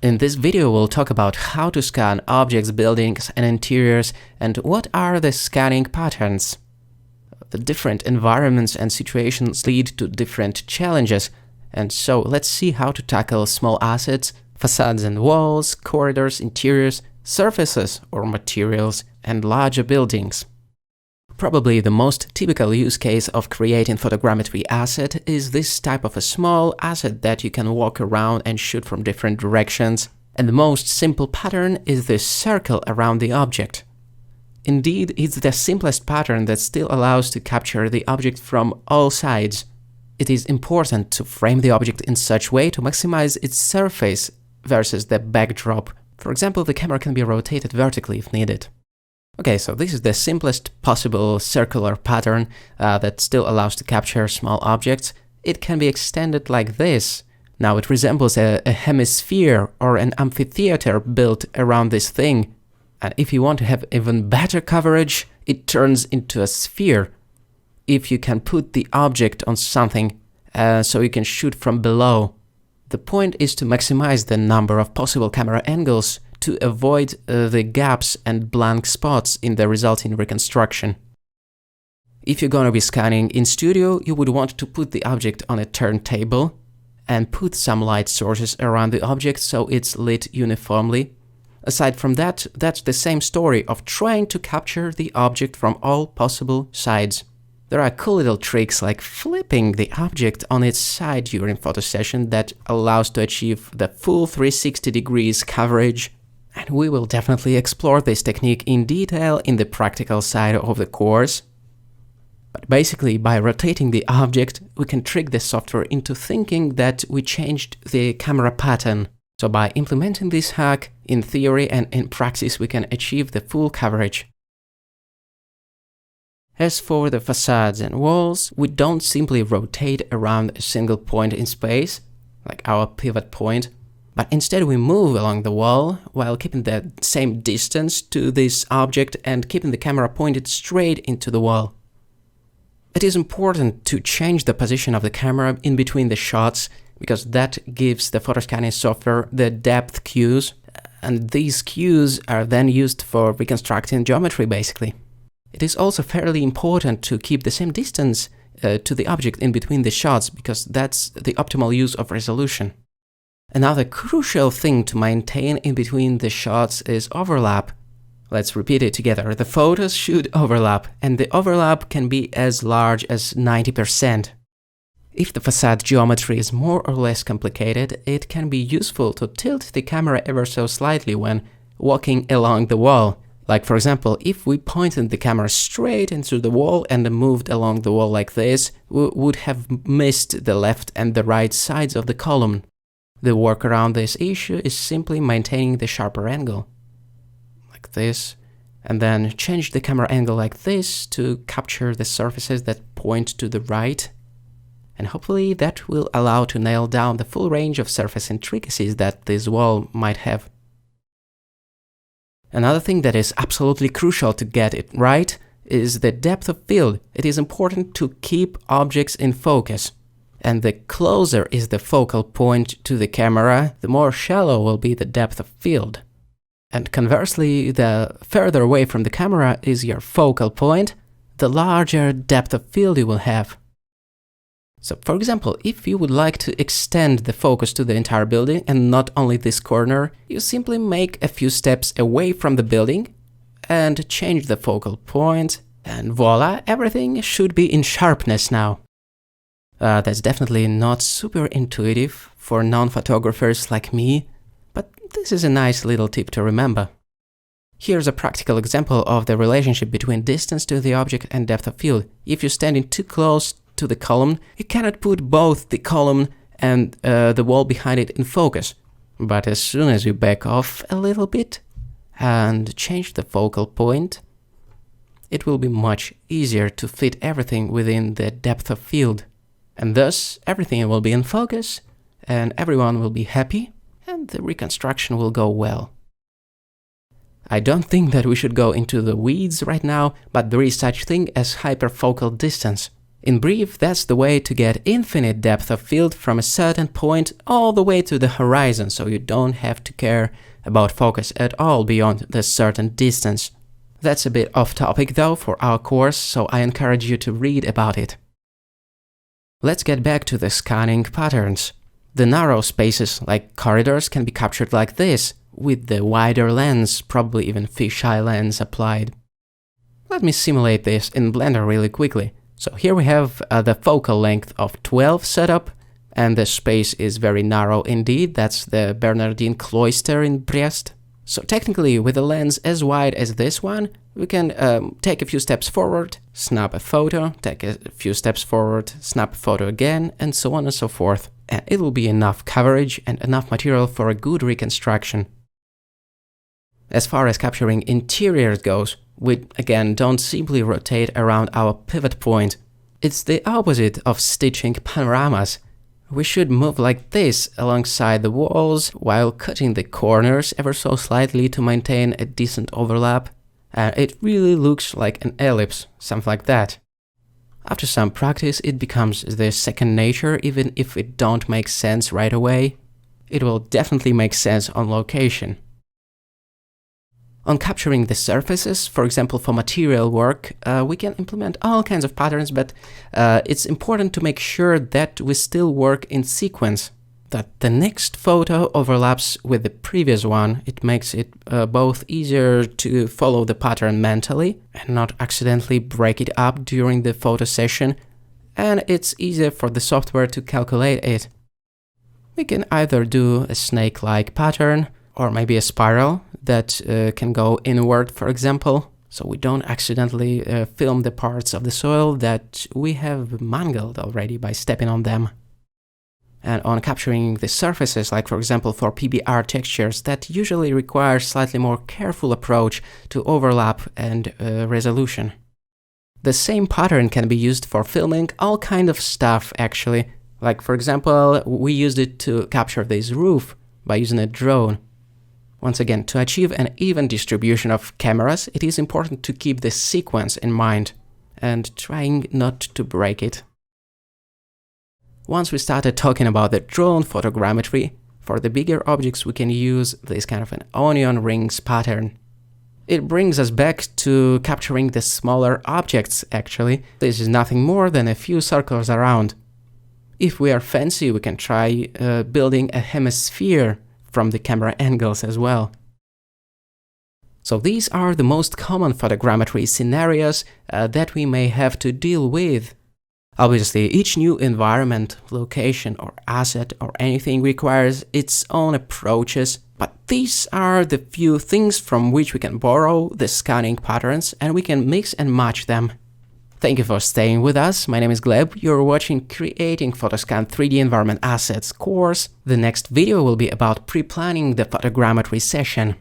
In this video, we'll talk about how to scan objects, buildings, and interiors, and what are the scanning patterns. The different environments and situations lead to different challenges, and so let's see how to tackle small assets, facades and walls, corridors, interiors, surfaces or materials, and larger buildings. Probably the most typical use case of creating photogrammetry asset is this type of a small asset that you can walk around and shoot from different directions, and the most simple pattern is this circle around the object. Indeed, it's the simplest pattern that still allows to capture the object from all sides. It is important to frame the object in such way to maximize its surface versus the backdrop. For example, the camera can be rotated vertically if needed. Okay, so this is the simplest possible circular pattern that still allows to capture small objects. It can be extended like this. Now it resembles a hemisphere or an amphitheater built around this thing. And if you want to have even better coverage, it turns into a sphere. If you can put the object on something so you can shoot from below. The point is to maximize the number of possible camera angles to avoid the gaps and blank spots in the resulting reconstruction. If you're going to be scanning in studio, you would want to put the object on a turntable and put some light sources around the object so it's lit uniformly. Aside from that, that's the same story of trying to capture the object from all possible sides. There are cool little tricks like flipping the object on its side during photo session that allows to achieve the full 360 degrees coverage. And we will definitely explore this technique in detail in the practical side of the course. But basically, by rotating the object, we can trick the software into thinking that we changed the camera pattern. So by implementing this hack, in theory and in practice, we can achieve the full coverage. As for the facades and walls, we don't simply rotate around a single point in space, like our pivot point, but instead we move along the wall while keeping the same distance to this object and keeping the camera pointed straight into the wall. It is important to change the position of the camera in between the shots because that gives the photoscanning software the depth cues, and these cues are then used for reconstructing geometry basically. It is also fairly important to keep the same distance to the object in between the shots because that's the optimal use of resolution. Another crucial thing to maintain in between the shots is overlap. Let's repeat it together. The photos should overlap, and the overlap can be as large as 90%. If the facade geometry is more or less complicated, it can be useful to tilt the camera ever so slightly when walking along the wall. Like for example, if we pointed the camera straight into the wall and moved along the wall like this, we would have missed the left and the right sides of the column. The work around this issue is simply maintaining the sharper angle, like this, and then change the camera angle like this to capture the surfaces that point to the right. And hopefully that will allow to nail down the full range of surface intricacies that this wall might have. Another thing that is absolutely crucial to get it right is the depth of field. It is important to keep objects in focus. And the closer is the focal point to the camera, the more shallow will be the depth of field. And conversely, the further away from the camera is your focal point, the larger depth of field you will have. So for example, if you would like to extend the focus to the entire building and not only this corner, you simply make a few steps away from the building and change the focal point, and voila, everything should be in sharpness now. That's definitely not super intuitive for non-photographers like me, but this is a nice little tip to remember. Here's a practical example of the relationship between distance to the object and depth of field. If you're standing too close to the column, you cannot put both the column and the wall behind it in focus. But as soon as you back off a little bit and change the focal point, it will be much easier to fit everything within the depth of field. And thus, everything will be in focus, and everyone will be happy, and the reconstruction will go well. I don't think that we should go into the weeds right now, but there is such thing as hyperfocal distance. In brief, that's the way to get infinite depth of field from a certain point all the way to the horizon, so you don't have to care about focus at all beyond this certain distance. That's a bit off topic though for our course, so I encourage you to read about it. Let's get back to the scanning patterns. The narrow spaces, like corridors, can be captured like this, with the wider lens, probably even fisheye lens, applied. Let me simulate this in Blender really quickly. So here we have the focal length of 12 setup, and the space is very narrow indeed. That's the Bernardin Cloister in Brest. So technically, with a lens as wide as this one, we can take a few steps forward, snap a photo, take a few steps forward, snap a photo again, and so on and so forth. And it will be enough coverage and enough material for a good reconstruction. As far as capturing interiors goes, we again don't simply rotate around our pivot point. It's the opposite of stitching panoramas. We should move like this alongside the walls while cutting the corners ever so slightly to maintain a decent overlap. It really looks like an ellipse, something like that. After some practice, it becomes the second nature, even if it don't make sense right away. It will definitely make sense on location. On capturing the surfaces, for example for material work, we can implement all kinds of patterns, but it's important to make sure that we still work in sequence, that the next photo overlaps with the previous one. It makes it both easier to follow the pattern mentally and not accidentally break it up during the photo session, and it's easier for the software to calculate it. We can either do a snake-like pattern, or maybe a spiral that can go inward, for example, so we don't accidentally film the parts of the soil that we have mangled already by stepping on them. And on capturing the surfaces, like for example for PBR textures, that usually requires slightly more careful approach to overlap and resolution. The same pattern can be used for filming all kind of stuff actually, like for example we used it to capture this roof by using a drone. Once again, to achieve an even distribution of cameras, it is important to keep this sequence in mind and trying not to break it. Once we started talking about the drone photogrammetry, for the bigger objects we can use this kind of an onion rings pattern. It brings us back to capturing the smaller objects actually. This is nothing more than a few circles around. If we are fancy, we can try building a hemisphere from the camera angles as well. So these are the most common photogrammetry scenarios that we may have to deal with. Obviously, each new environment, location or asset or anything requires its own approaches, but these are the few things from which we can borrow the scanning patterns and we can mix and match them. Thank you for staying with us. My name is Gleb. You're watching Creating Photoscan 3D Environment Assets course. The next video will be about pre-planning the photogrammetry session.